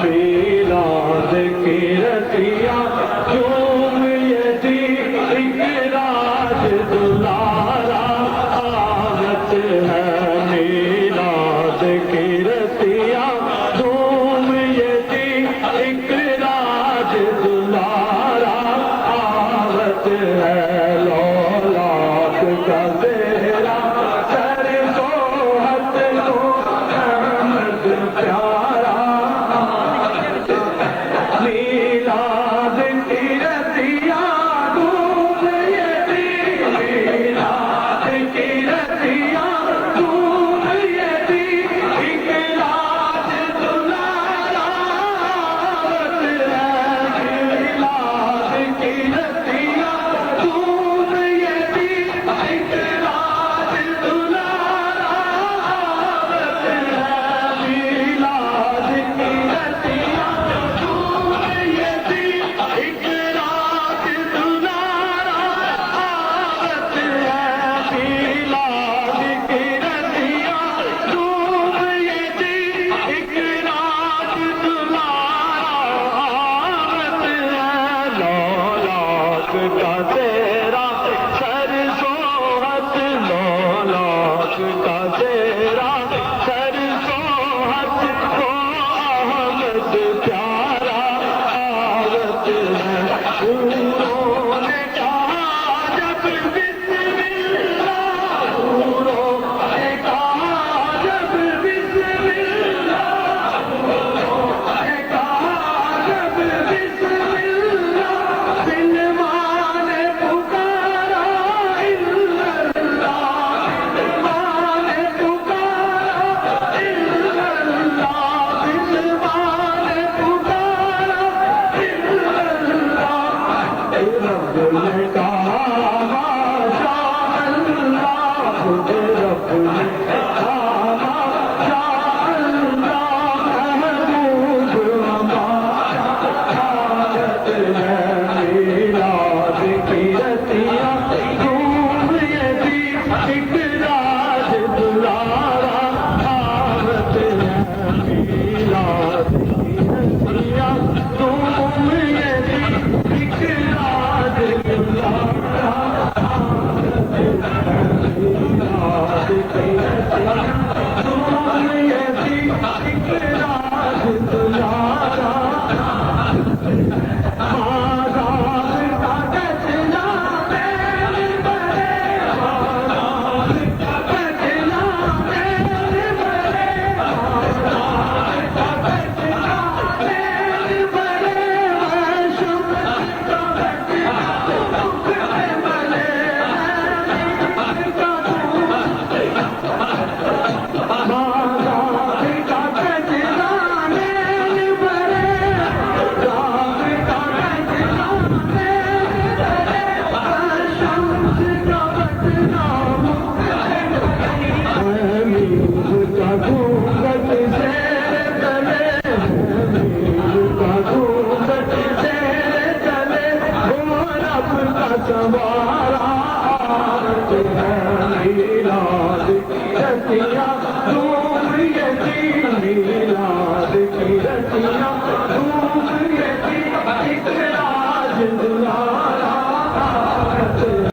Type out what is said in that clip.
میلاد کی رتیاں جھوم یتی ایک راج دلارا آمد ہے میلاد کی رتیاں جھوم یتی ایک راج دلارا آمد ہے لولاک کا تیرا سر سوہت کو احمد پیارا میلاد کی رتیاں جھوم یتی میلاد کی رتیاں جھوم یتی ایک راج دلارا آمد ہے میلاد کی رتیاں جھوم یتی ایک راج دلارا آمد ہے میلاد کی رتیاں جھوم یتی ایک راج دلارا آمد ہے میلاد کی رتیاں جھوم یتی ایک راج دلارا آمد ہے لولاک کا تیرا سر سوہت لولاک کا تیرا سر سوہت کو احمد پیارا آمد ہے حوروں نے کہا جب بسم اللہ حوروں نے کہا جب بسم اللہ حوروں نے کہا جب بسم اللہ سلمان نے پکارا الا اللہ سلمان نے پکارا الا اللہ سلمان نے پکارا الا اللہ رب نے کہا ماشاء اللہ خود رب نے کہا ماشاء اللہ محبوب ہمارا حالت ہے میلاد کی رتیاں جھوم یتی ایک راج دلارا آمد ہے میلاد کی رتیاں جھوم یتی ایک راج دلارا آمد ہے میلاد کی رتیاں جھوم یتی ایک راج دلارا آزاد کا کچلا میل بھرے آزاد کا کچلا میل بھرے آزاد کا کچلا میل بھرے شکر کا کچلا دکھ میں بھلے آزاد کا کچلا میل بھرے آزاد کا کچلا شمس کا بٹنا میز کا گھونگھٹ زیر تلے میز کا گھونگھٹ زیر تلے وہ رب کا سوارا آمد ہے میلاد کی رتیاں جھوم یتی میلاد کی رتیاں جھوم یتی ایک راج دلارا